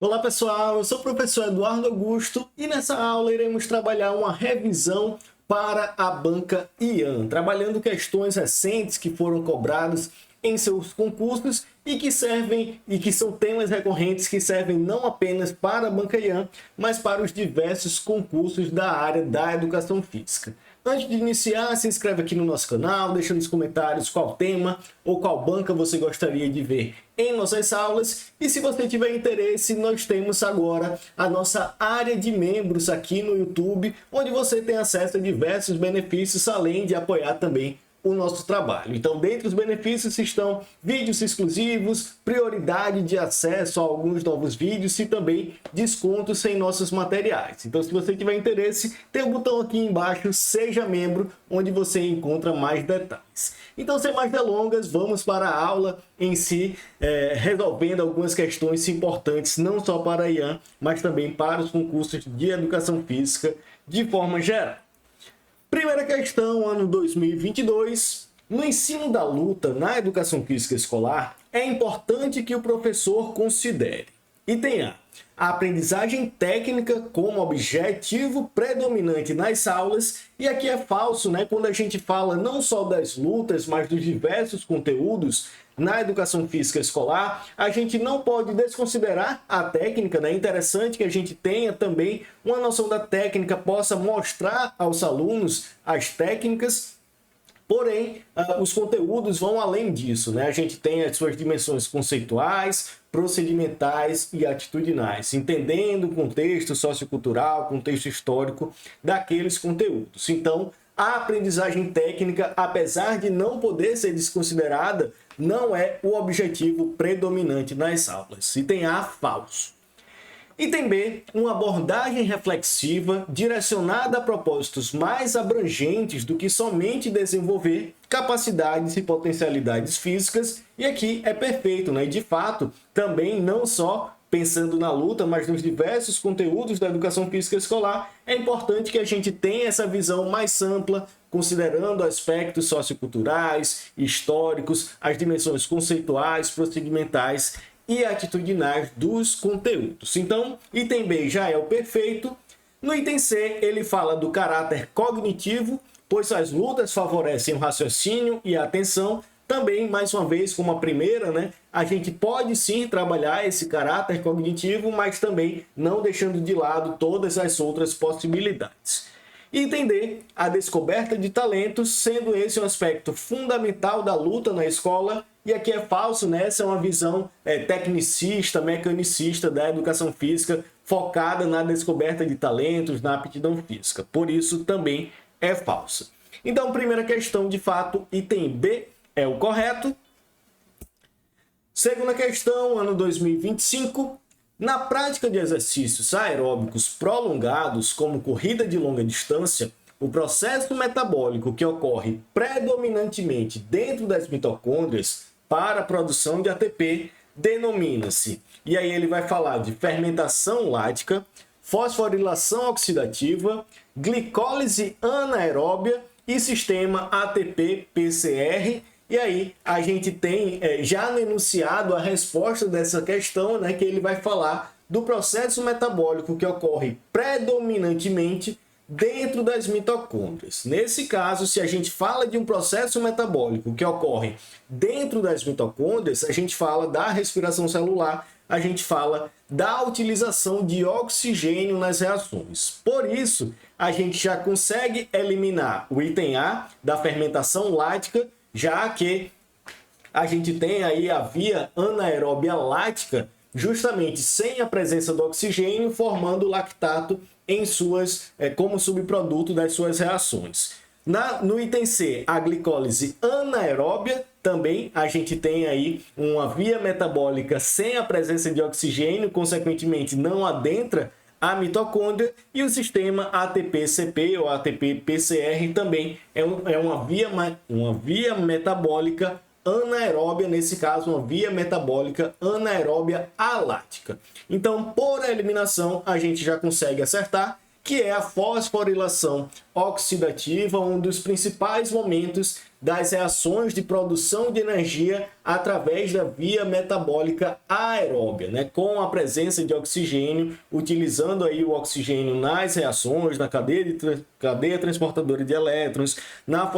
Olá pessoal, eu sou o professor Eduardo Augusto e nessa aula iremos trabalhar uma revisão para a banca IAN, trabalhando questões recentes que foram cobradas em seus concursos e que são temas recorrentes que servem não apenas para a banca IAN, mas para os diversos concursos da área da educação física. Antes de iniciar, se inscreve aqui no nosso canal, deixa nos comentários qual tema ou qual banca você gostaria de ver em nossas aulas. E se você tiver interesse, nós temos agora a nossa área de membros aqui no YouTube, onde você tem acesso a diversos benefícios, além de apoiar também o nosso trabalho. Então, dentre os benefícios estão vídeos exclusivos, prioridade de acesso a alguns novos vídeos e também descontos em nossos materiais. Então, se você tiver interesse, tem um botão aqui embaixo, seja membro, onde você encontra mais detalhes. Então, sem mais delongas, vamos para a aula em si, resolvendo algumas questões importantes, não só para a IAN, mas também para os concursos de educação física de forma geral. Primeira questão, ano 2022. No ensino da luta na educação física escolar, é importante que o professor considere: item A, a aprendizagem técnica como objetivo predominante nas aulas. E aqui é falso, né? Quando a gente fala não só das lutas, mas dos diversos conteúdos na educação física escolar, a gente não pode desconsiderar a técnica, né? É interessante que a gente tenha também uma noção da técnica, possa mostrar aos alunos as técnicas. Porém, os conteúdos vão além disso, né? A gente tem as suas dimensões conceituais, procedimentais e atitudinais, entendendo o contexto sociocultural, contexto histórico daqueles conteúdos. Então, a aprendizagem técnica, apesar de não poder ser desconsiderada, não é o objetivo predominante nas aulas. Item A, falso. Item B, uma abordagem reflexiva direcionada a propósitos mais abrangentes do que somente desenvolver capacidades e potencialidades físicas. E aqui é perfeito, né? E de fato, também não só pensando na luta, mas nos diversos conteúdos da educação física escolar, é importante que a gente tenha essa visão mais ampla, considerando aspectos socioculturais, históricos, as dimensões conceituais, procedimentais e atitudinais dos conteúdos. Então, item B já é o perfeito. No item C, ele fala do caráter cognitivo, pois as lutas favorecem o raciocínio e a atenção. Também, mais uma vez, como a primeira, né, a gente pode sim trabalhar esse caráter cognitivo, mas também não deixando de lado todas as outras possibilidades. Item D, a descoberta de talentos, sendo esse um aspecto fundamental da luta na escola. E aqui é falso, né? Essa é uma visão tecnicista, mecanicista da educação física, focada na descoberta de talentos, na aptidão física. Por isso, também é falsa. Então, primeira questão, de fato, item B é o correto. Segunda questão, ano 2025. Na prática de exercícios aeróbicos prolongados, como corrida de longa distância, o processo metabólico que ocorre predominantemente dentro das mitocôndrias para a produção de ATP denomina-se. E aí ele vai falar de fermentação lática, fosforilação oxidativa, glicólise anaeróbia e sistema ATP-PCR. E aí a gente tem já no enunciado a resposta dessa questão, né, que ele vai falar do processo metabólico que ocorre predominantemente dentro das mitocôndrias. Nesse caso, se a gente fala de um processo metabólico que ocorre dentro das mitocôndrias, a gente fala da respiração celular, a gente fala da utilização de oxigênio nas reações. Por isso, a gente já consegue eliminar o item A da fermentação lática, já que a gente tem aí a via anaeróbia lática, justamente sem a presença do oxigênio, formando o lactato em suas, como subproduto das suas reações. No item C, a glicólise anaeróbia, também a gente tem aí uma via metabólica sem a presença de oxigênio, consequentemente não adentra a mitocôndria, e o sistema ATP-CP ou ATP-PCR também é uma via metabólica anaeróbia, nesse caso uma via metabólica anaeróbia alática. Então, por eliminação, a gente já consegue acertar que é a fosforilação oxidativa, um dos principais momentos das reações de produção de energia através da via metabólica aeróbia, né? Com a presença de oxigênio, utilizando aí o oxigênio nas reações, na cadeia transportadora de elétrons, na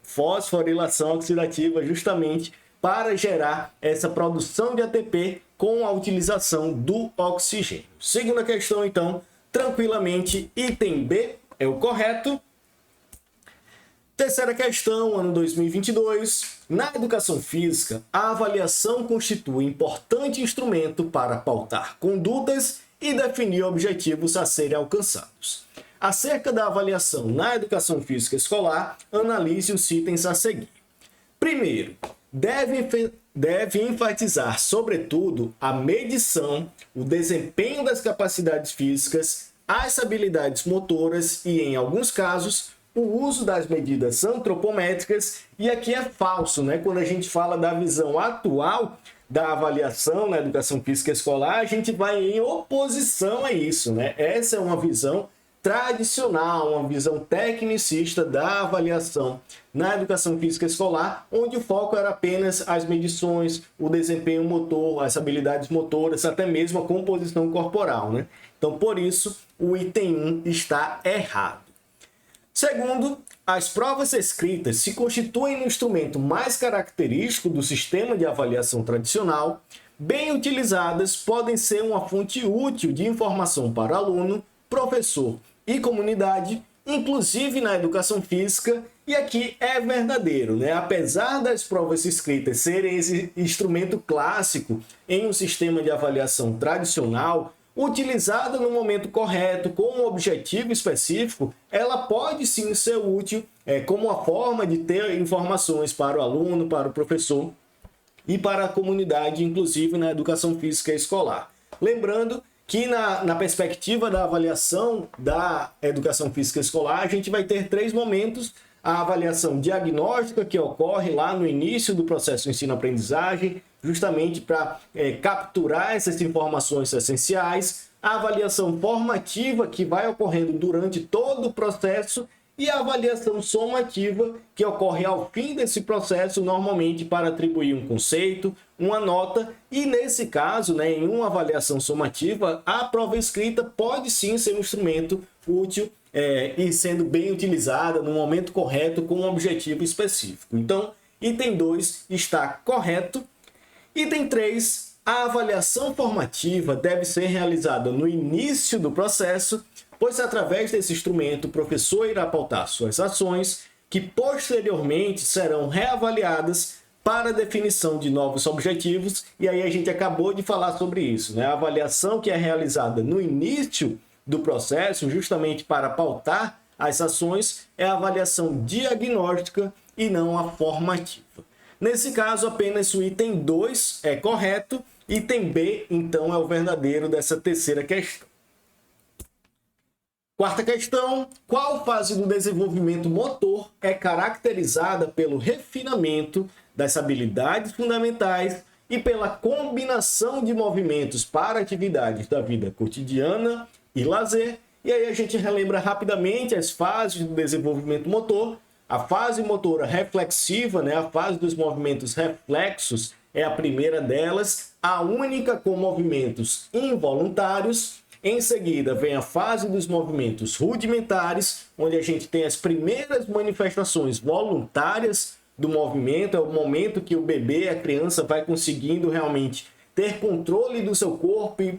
fosforilação oxidativa, justamente para gerar essa produção de ATP com a utilização do oxigênio. Segunda questão, então, tranquilamente, item B é o correto. Terceira questão, ano 2022. Na educação física, a avaliação constitui importante instrumento para pautar condutas e definir objetivos a serem alcançados. Acerca da avaliação na educação física escolar, analise os itens a seguir. Primeiro, deve enfatizar, sobretudo, a medição, o desempenho das capacidades físicas, as habilidades motoras e, em alguns casos, o uso das medidas antropométricas. E aqui é falso, né? Quando a gente fala da visão atual da avaliação na educação física escolar, a gente vai em oposição a isso, né? Essa é uma visão tradicional, uma visão tecnicista da avaliação na educação física escolar, onde o foco era apenas as medições, o desempenho motor, as habilidades motoras, até mesmo a composição corporal, né? Então, por isso, o item 1 está errado. Segundo, as provas escritas se constituem um instrumento mais característico do sistema de avaliação tradicional. Bem utilizadas, podem ser uma fonte útil de informação para aluno, professor e comunidade, inclusive na educação física. E aqui é verdadeiro, né? Apesar das provas escritas serem esse instrumento clássico em um sistema de avaliação tradicional, utilizada no momento correto, com um objetivo específico, ela pode sim ser útil como uma forma de ter informações para o aluno, para o professor e para a comunidade, inclusive na educação física escolar. Lembrando que na perspectiva da avaliação da educação física escolar, a gente vai ter 3 momentos: a avaliação diagnóstica, que ocorre lá no início do processo de ensino-aprendizagem, justamente para capturar essas informações essenciais; a avaliação formativa, que vai ocorrendo durante todo o processo; e a avaliação somativa, que ocorre ao fim desse processo, normalmente para atribuir um conceito, uma nota. E nesse caso, né, em uma avaliação somativa, a prova escrita pode sim ser um instrumento útil e sendo bem utilizada no momento correto com um objetivo específico. Então, item 2 está correto. Item 3, a avaliação formativa deve ser realizada no início do processo, pois através desse instrumento o professor irá pautar suas ações, que posteriormente serão reavaliadas para a definição de novos objetivos. E aí a gente acabou de falar sobre isso, né? A avaliação que é realizada no início do processo, justamente para pautar as ações, é a avaliação diagnóstica e não a formativa. Nesse caso, apenas o item 2 é correto. Item B, então, é o verdadeiro dessa terceira questão. Quarta questão: qual fase do desenvolvimento motor é caracterizada pelo refinamento das habilidades fundamentais e pela combinação de movimentos para atividades da vida cotidiana e lazer? E aí a gente relembra rapidamente as fases do desenvolvimento motor. A fase motora reflexiva, né, a fase dos movimentos reflexos, é a primeira delas, a única com movimentos involuntários. Em seguida, vem a fase dos movimentos rudimentares, onde a gente tem as primeiras manifestações voluntárias do movimento. É o momento que o bebê, a criança, vai conseguindo realmente ter controle do seu corpo e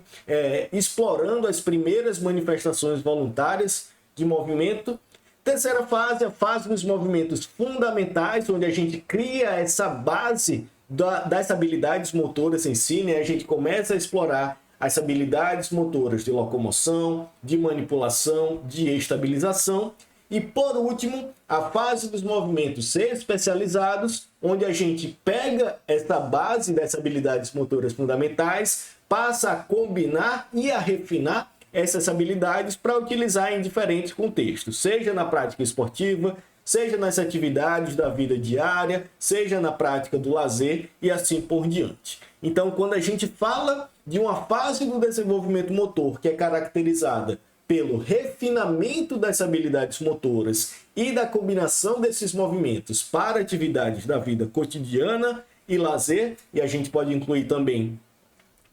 explorando as primeiras manifestações voluntárias de movimento. Terceira fase, a fase dos movimentos fundamentais, onde a gente cria essa base das habilidades motoras em si, né? A gente começa a explorar as habilidades motoras de locomoção, de manipulação, de estabilização. E, por último, a fase dos movimentos especializados, onde a gente pega essa base das habilidades motoras fundamentais, passa a combinar e a refinar essas habilidades para utilizar em diferentes contextos, seja na prática esportiva, seja nas atividades da vida diária, seja na prática do lazer e assim por diante. Então, quando a gente fala de uma fase do desenvolvimento motor que é caracterizada pelo refinamento das habilidades motoras e da combinação desses movimentos para atividades da vida cotidiana e lazer, e a gente pode incluir também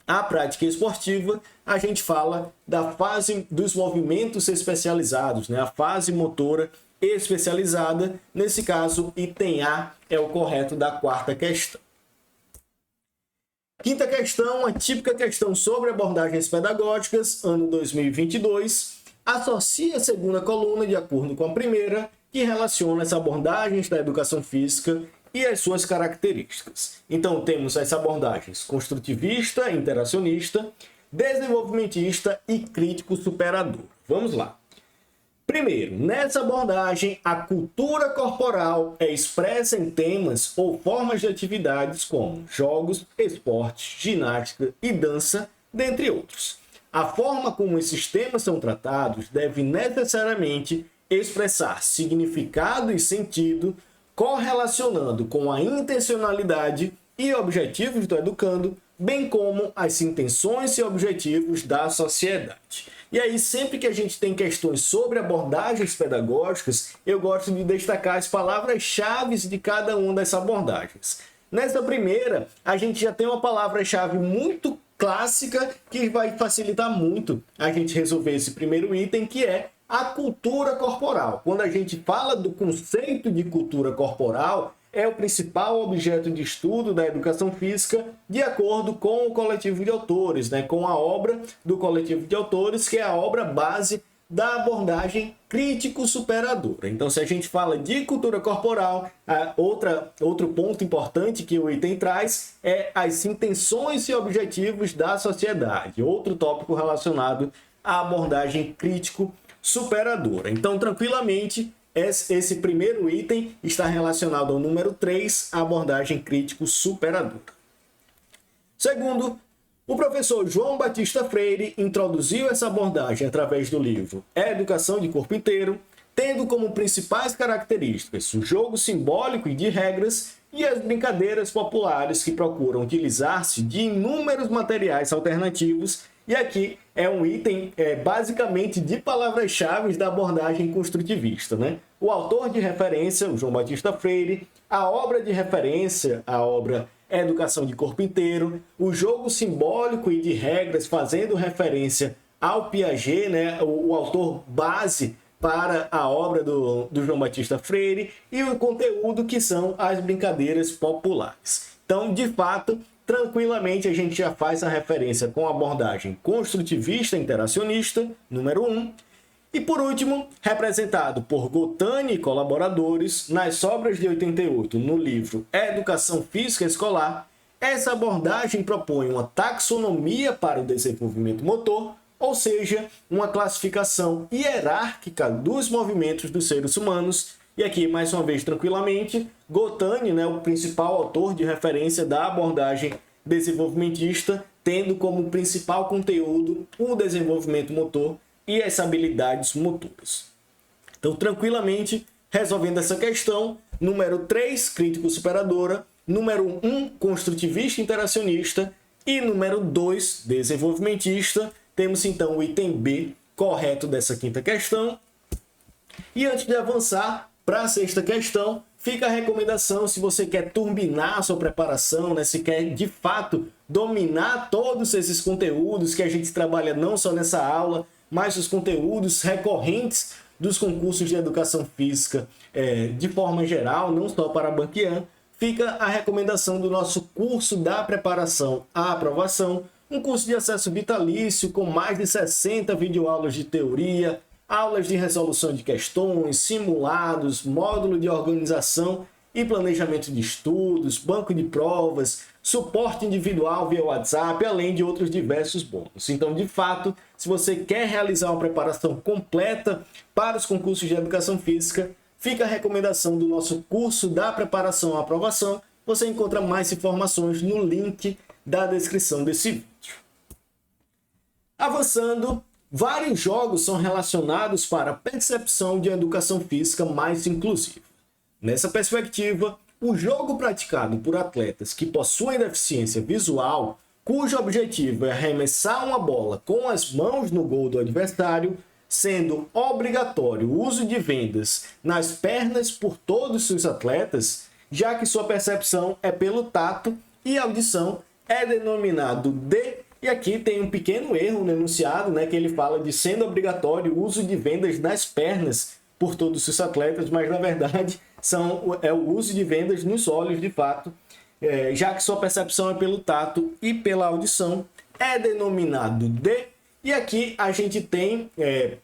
a prática esportiva, a gente fala da fase dos movimentos especializados, né? A fase motora especializada. Nesse caso, item A é o correto da quarta questão. Quinta questão, uma típica questão sobre abordagens pedagógicas, ano 2022. Associa a segunda coluna de acordo com a primeira, que relaciona as abordagens da educação física e as suas características. Então, temos as abordagens construtivista, interacionista, desenvolvimentista e crítico superador. Vamos lá. Primeiro, nessa abordagem, a cultura corporal é expressa em temas ou formas de atividades como jogos, esportes, ginástica e dança, dentre outros. A forma como esses temas são tratados deve necessariamente expressar significado e sentido, correlacionando com a intencionalidade e objetivos do educando, bem como as intenções e objetivos da sociedade. E aí, sempre que a gente tem questões sobre abordagens pedagógicas, eu gosto de destacar as palavras-chave de cada uma dessas abordagens. Nessa primeira, a gente já tem uma palavra-chave muito clássica que vai facilitar muito a gente resolver esse primeiro item, que é a cultura corporal. Quando a gente fala do conceito de cultura corporal, é o principal objeto de estudo da educação física, de acordo com o coletivo de autores, né? Com a obra do coletivo de autores, que é a obra base da abordagem crítico-superadora. Então, se a gente fala de cultura corporal, outro ponto importante que o item traz é as intenções e objetivos da sociedade, outro tópico relacionado à abordagem crítico-superadora. Então, tranquilamente, esse primeiro item está relacionado ao número 3, a abordagem crítico-superadora. Segundo, o professor João Batista Freire introduziu essa abordagem através do livro Educação de Corpo Inteiro, tendo como principais características o jogo simbólico e de regras e as brincadeiras populares que procuram utilizar-se de inúmeros materiais alternativos. E aqui é um item basicamente de palavras-chave da abordagem construtivista, né? O autor de referência, o João Batista Freire, a obra de referência, a obra Educação de Corpo Inteiro, o jogo simbólico e de regras, fazendo referência ao Piaget, né? O autor base para a obra do João Batista Freire, e o conteúdo que são as brincadeiras populares. Então, de fato, tranquilamente a gente já faz a referência com a abordagem construtivista interacionista, número 1. E por último, representado por Gotani e colaboradores nas obras de 88 no livro Educação Física Escolar, essa abordagem propõe uma taxonomia para o desenvolvimento motor, ou seja, uma classificação hierárquica dos movimentos dos seres humanos. E aqui, mais uma vez, tranquilamente, Gotani, né, o principal autor de referência da abordagem desenvolvimentista, tendo como principal conteúdo o desenvolvimento motor e as habilidades motoras. Então, tranquilamente, resolvendo essa questão, número 3, crítico-superadora, número 1, construtivista interacionista e número 2, desenvolvimentista. Temos, então, o item B correto dessa quinta questão. E antes de avançar para a sexta questão, fica a recomendação, se você quer turbinar a sua preparação, né? Se quer, de fato, dominar todos esses conteúdos que a gente trabalha não só nessa aula, mas os conteúdos recorrentes dos concursos de educação física de forma geral, não só para a Banquian, fica a recomendação do nosso curso da preparação à aprovação, um curso de acesso vitalício com mais de 60 videoaulas de teoria, aulas de resolução de questões, simulados, módulo de organização e planejamento de estudos, banco de provas, suporte individual via WhatsApp, além de outros diversos bônus. Então, de fato, se você quer realizar uma preparação completa para os concursos de educação física, fica a recomendação do nosso curso da preparação à aprovação. Você encontra mais informações no link da descrição desse vídeo. Avançando, vários jogos são relacionados para a percepção de educação física mais inclusiva. Nessa perspectiva, o jogo praticado por atletas que possuem deficiência visual, cujo objetivo é arremessar uma bola com as mãos no gol do adversário, sendo obrigatório o uso de vendas nas pernas por todos os atletas, já que sua percepção é pelo tato e audição é denominado de, e aqui tem um pequeno erro no enunciado, né, que ele fala de sendo obrigatório o uso de vendas nas pernas por todos os atletas, mas na verdade é o uso de vendas nos olhos de fato, já que sua percepção é pelo tato e pela audição, é denominado de. E aqui a gente tem,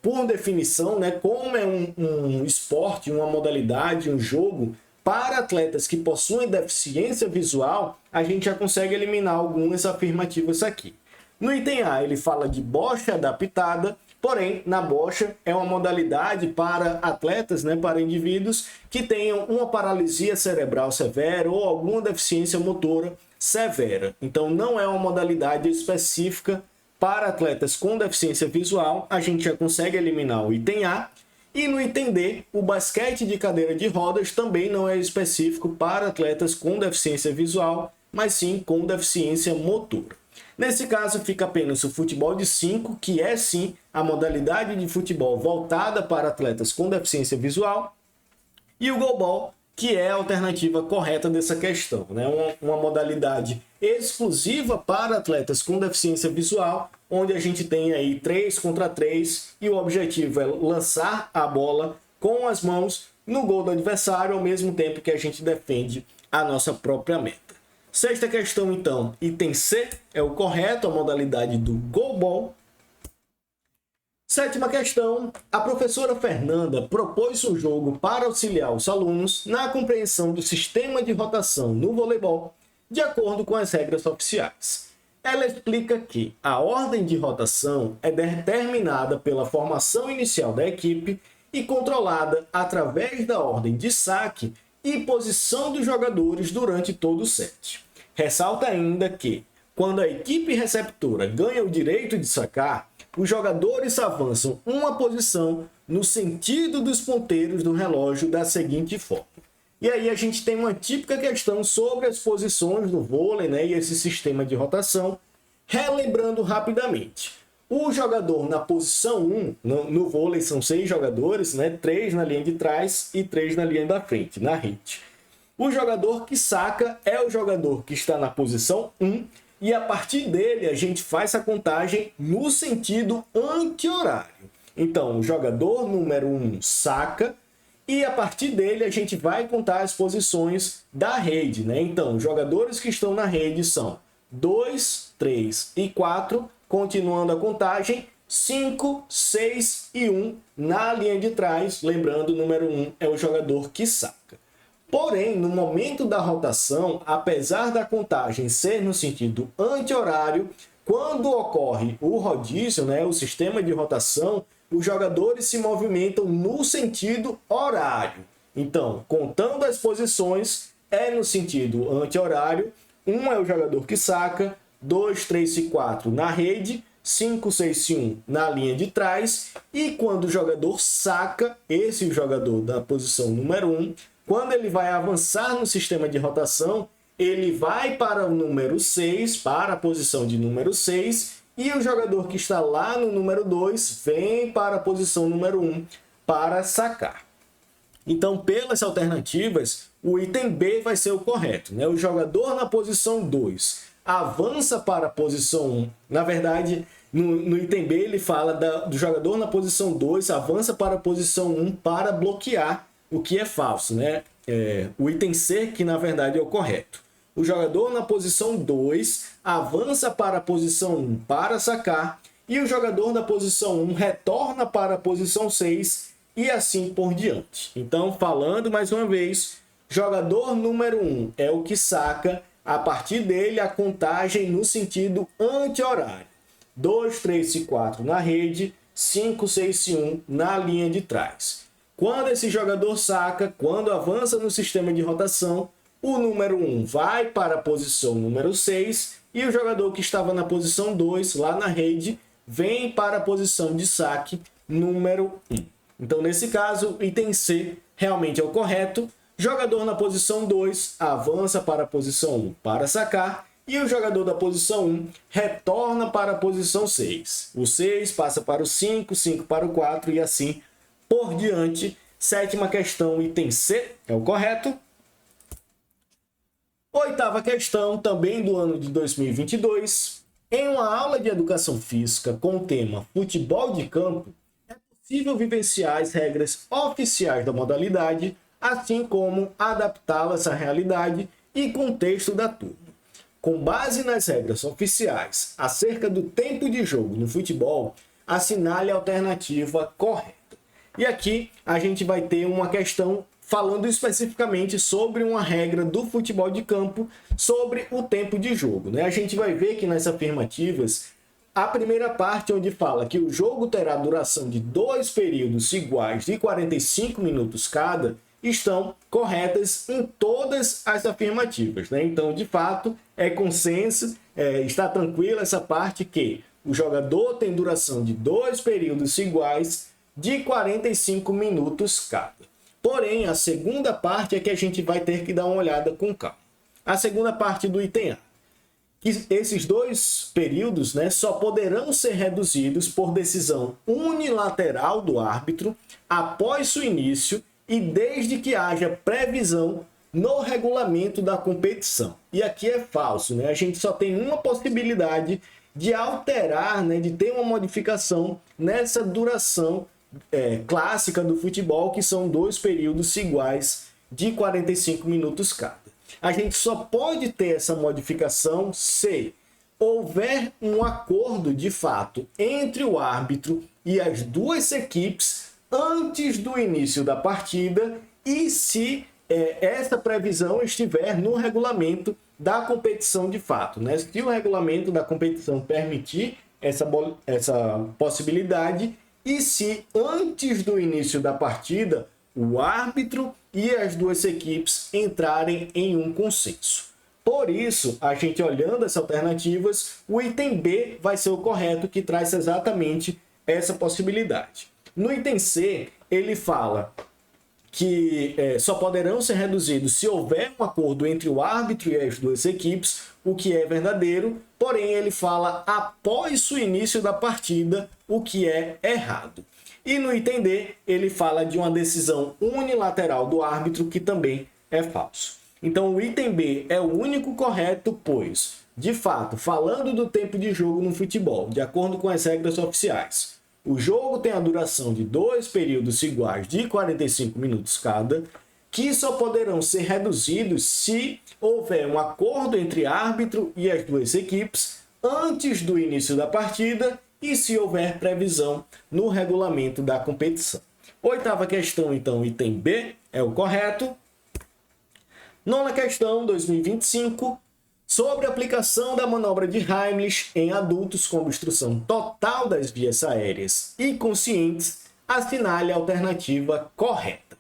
por definição, né, como é um esporte, uma modalidade, um jogo, para atletas que possuem deficiência visual, a gente já consegue eliminar algumas afirmativas aqui. No item A, ele fala de bocha adaptada, porém, na bocha é uma modalidade para atletas, né, para indivíduos que tenham uma paralisia cerebral severa ou alguma deficiência motora severa. Então, não é uma modalidade específica para atletas com deficiência visual, a gente já consegue eliminar o item A. E no item D, o basquete de cadeira de rodas também não é específico para atletas com deficiência visual, mas sim com deficiência motora. Nesse caso, fica apenas o futebol de 5, que é sim a modalidade de futebol voltada para atletas com deficiência visual, e o goalball, que é a alternativa correta dessa questão, né? Uma modalidade exclusiva para atletas com deficiência visual, onde a gente tem aí 3 contra 3 e o objetivo é lançar a bola com as mãos no gol do adversário, ao mesmo tempo que a gente defende a nossa própria meta. Sexta questão, então, item C é o correto, a modalidade do goalball. Sétima questão, a professora Fernanda propôs um jogo para auxiliar os alunos na compreensão do sistema de rotação no voleibol, de acordo com as regras oficiais. Ela explica que a ordem de rotação é determinada pela formação inicial da equipe e controlada através da ordem de saque e posição dos jogadores durante todo o set. Ressalta ainda que, quando a equipe receptora ganha o direito de sacar, os jogadores avançam uma posição no sentido dos ponteiros do relógio da seguinte forma. E aí a gente tem uma típica questão sobre as posições do vôlei, né, e esse sistema de rotação. Relembrando rapidamente, o jogador na posição 1, no vôlei são 6 jogadores, né, 3 na linha de trás e 3 na linha da frente, na rede. O jogador que saca é o jogador que está na posição 1, e a partir dele a gente faz a contagem no sentido anti-horário. Então, o jogador número 1 saca e a partir dele a gente vai contar as posições da rede, né? Então, os jogadores que estão na rede são 2, 3 e 4, continuando a contagem, 5, 6 e 1 na linha de trás. Lembrando, o número 1 é o jogador que saca. Porém, no momento da rotação, apesar da contagem ser no sentido anti-horário, quando ocorre o rodízio, né, o sistema de rotação, os jogadores se movimentam no sentido horário. Então, contando as posições, é no sentido anti-horário. 1 é o jogador que saca, 2, 3 e 4 na rede, 5, 6 e 1 na linha de trás. E quando o jogador saca, esse jogador da posição número 1, quando ele vai avançar no sistema de rotação, ele vai para o número 6, para a posição de número 6, e o jogador que está lá no número 2 vem para a posição número 1 para sacar. Então, pelas alternativas, o item B vai ser o correto, né? O jogador na posição 2 avança para a posição 1. Na verdade, no item B ele fala do jogador na posição 2 avança para a posição 1 para bloquear, o que é falso, né? O item C, que na verdade é o correto. O jogador na posição 2 avança para a posição 1 para sacar e o jogador na posição 1 retorna para a posição 6 e assim por diante. Então, falando mais uma vez, jogador número 1 é o que saca, a partir dele a contagem no sentido anti-horário. 2, 3 e 4 na rede, 5, 6 e 1 na linha de trás. Quando esse jogador saca, quando avança no sistema de rotação, o número 1 vai para a posição número 6 e o jogador que estava na posição 2, lá na rede, vem para a posição de saque número 1. Então, nesse caso, o item C realmente é o correto. Jogador na posição 2 avança para a posição 1 para sacar e o jogador da posição 1 retorna para a posição 6. O 6 passa para o 5, 5 para o 4 e assim por diante. Sétima questão, item C, é o correto. Oitava questão, também do ano de 2022. Em uma aula de educação física com o tema futebol de campo, é possível vivenciar as regras oficiais da modalidade, assim como adaptá-las à realidade e contexto da turma. Com base nas regras oficiais acerca do tempo de jogo no futebol, assinale a alternativa correta. E aqui a gente vai ter uma questão falando especificamente sobre uma regra do futebol de campo, sobre o tempo de jogo, né? A gente vai ver que nas afirmativas, a primeira parte onde fala que o jogo terá duração de 2 períodos iguais de 45 minutos cada, estão corretas em todas as afirmativas, né? Então, de fato, é consenso, está tranquila essa parte que o jogador tem duração de 2 períodos iguais de 45 minutos cada. Porém, a segunda parte é que a gente vai ter que dar uma olhada com calma. A segunda parte do item A. Que esses 2 períodos, né, só poderão ser reduzidos por decisão unilateral do árbitro após o início e desde que haja previsão no regulamento da competição. E aqui é falso, né? A gente só tem uma possibilidade de alterar, né, de ter uma modificação nessa duração clássica do futebol, que são 2 períodos iguais de 45 minutos cada. A gente só pode ter essa modificação se houver um acordo de fato entre o árbitro e as 2 equipes antes do início da partida e se essa previsão estiver no regulamento da competição de fato, né? Se o regulamento da competição permitir essa possibilidade e se antes do início da partida o árbitro e as 2 equipes entrarem em um consenso. Por isso, a gente olhando as alternativas, o item B vai ser o correto, que traz exatamente essa possibilidade. No item C, ele fala que só poderão ser reduzidos se houver um acordo entre o árbitro e as 2 equipes, o que é verdadeiro, porém ele fala após o início da partida, o que é errado. E no item D, ele fala de uma decisão unilateral do árbitro, que também é falso. Então o item B é o único correto, pois, de fato, falando do tempo de jogo no futebol, de acordo com as regras oficiais, o jogo tem a duração de 2 períodos iguais de 45 minutos cada, que só poderão ser reduzidos se houver um acordo entre árbitro e as 2 equipes antes do início da partida e se houver previsão no regulamento da competição. Oitava questão, então, item B é o correto. Nona questão, 2025. Sobre a aplicação da manobra de Heimlich em adultos com obstrução total das vias aéreas e conscientes, assinale a alternativa correta.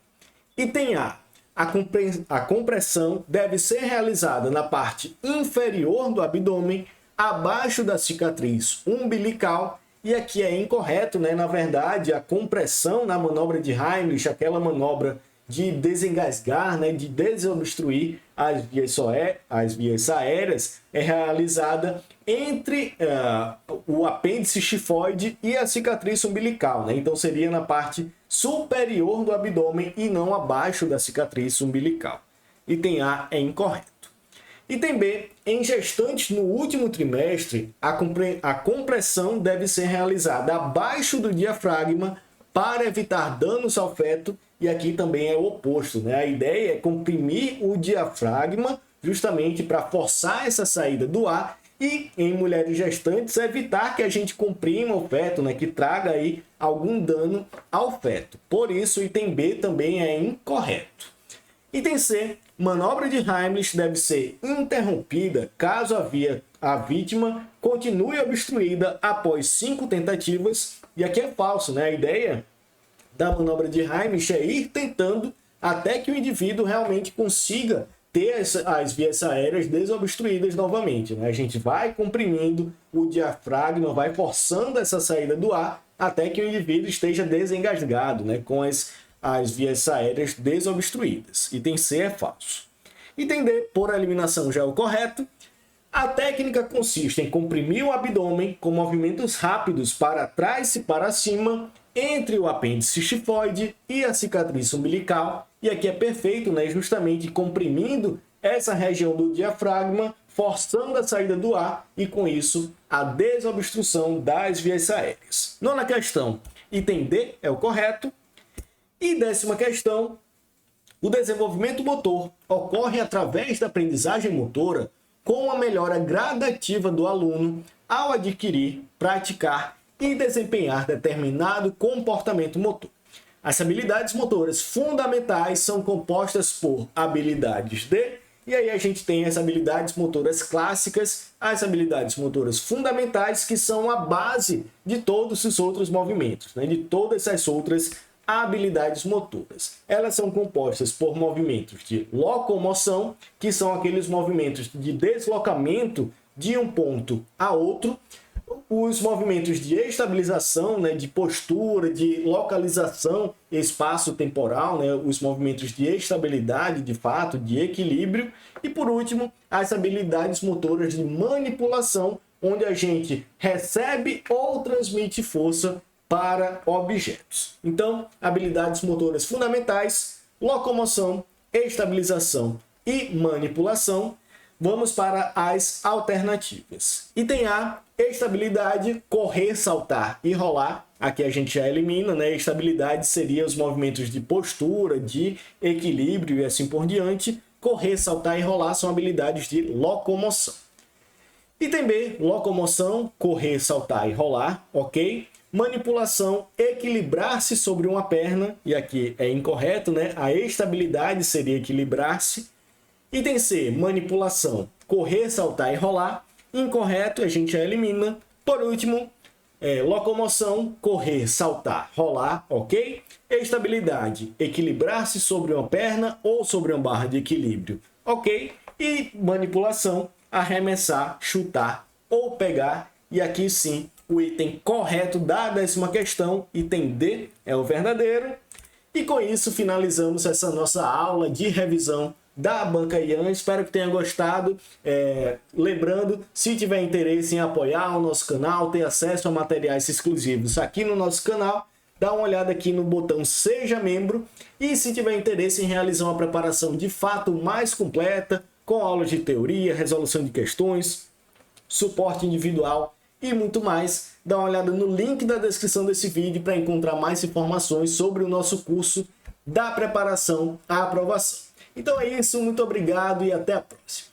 Item A. A compressão deve ser realizada na parte inferior do abdômen, abaixo da cicatriz umbilical, e aqui é incorreto, né? Na verdade, a compressão na manobra de Heimlich, aquela manobra de desengasgar, né, de desobstruir as vias aéreas, é realizada entre o apêndice xifoide e a cicatriz umbilical, né? Então seria na parte superior do abdômen e não abaixo da cicatriz umbilical. Item A é incorreto. Item B, em gestantes no último trimestre, a compressão deve ser realizada abaixo do diafragma para evitar danos ao feto. E aqui também é o oposto, né? A ideia é comprimir o diafragma justamente para forçar essa saída do ar e, em mulheres gestantes, evitar que a gente comprima o feto, né? Que traga aí algum dano ao feto. Por isso, o item B também é incorreto. Item C, manobra de Heimlich deve ser interrompida caso a vítima continue obstruída após 5 tentativas. E aqui é falso, né? A ideia da manobra de Heimlich é ir tentando até que o indivíduo realmente consiga ter as vias aéreas desobstruídas novamente, né? A gente vai comprimindo o diafragma, vai forçando essa saída do ar até que o indivíduo esteja desengasgado, né? Com as vias aéreas desobstruídas. Item C é falso. Item D, por eliminação, já é o correto. A técnica consiste em comprimir o abdômen com movimentos rápidos para trás e para cima, entre o apêndice xifoide e a cicatriz umbilical. E aqui é perfeito, né? Justamente comprimindo essa região do diafragma, forçando a saída do ar e, com isso, a desobstrução das vias aéreas. Nona questão, item D é o correto. E 10ª questão, o desenvolvimento motor ocorre através da aprendizagem motora com a melhora gradativa do aluno ao adquirir, praticar e desempenhar determinado comportamento motor. As habilidades motoras fundamentais são compostas por habilidades de, e aí a gente tem as habilidades motoras clássicas, as habilidades motoras fundamentais, que são a base de todos os outros movimentos, né? De todas as outras habilidades motoras. Elas são compostas por movimentos de locomoção, que são aqueles movimentos de deslocamento de um ponto a outro, os movimentos de estabilização, né, de postura, de localização espaço-temporal, né, os movimentos de estabilidade, de fato, de equilíbrio, e por último, as habilidades motoras de manipulação, onde a gente recebe ou transmite força para objetos. Então, habilidades motoras fundamentais, locomoção, estabilização e manipulação. Vamos para as alternativas. Item A, estabilidade, correr, saltar e rolar. Aqui a gente já elimina, né? Estabilidade seria os movimentos de postura, de equilíbrio e assim por diante. Correr, saltar e rolar são habilidades de locomoção. Item B, locomoção, correr, saltar e rolar, ok? Manipulação, equilibrar-se sobre uma perna, e aqui é incorreto, né? A estabilidade seria equilibrar-se. Item C, manipulação, correr, saltar e rolar. Incorreto, a gente já elimina. Por último, locomoção, correr, saltar, rolar, ok? Estabilidade, equilibrar-se sobre uma perna ou sobre uma barra de equilíbrio, ok? E manipulação, arremessar, chutar ou pegar. E aqui sim, o item correto da 10ª questão, item D, é o verdadeiro. E com isso finalizamos essa nossa aula de revisão da Banca IAN. Espero que tenha gostado. Lembrando, se tiver interesse em apoiar o nosso canal, ter acesso a materiais exclusivos aqui no nosso canal, dá uma olhada aqui no botão Seja Membro. E se tiver interesse em realizar uma preparação de fato mais completa, com aulas de teoria, resolução de questões, suporte individual e muito mais, dá uma olhada no link da descrição desse vídeo para encontrar mais informações sobre o nosso curso da preparação à aprovação. Então é isso, muito obrigado e até a próxima.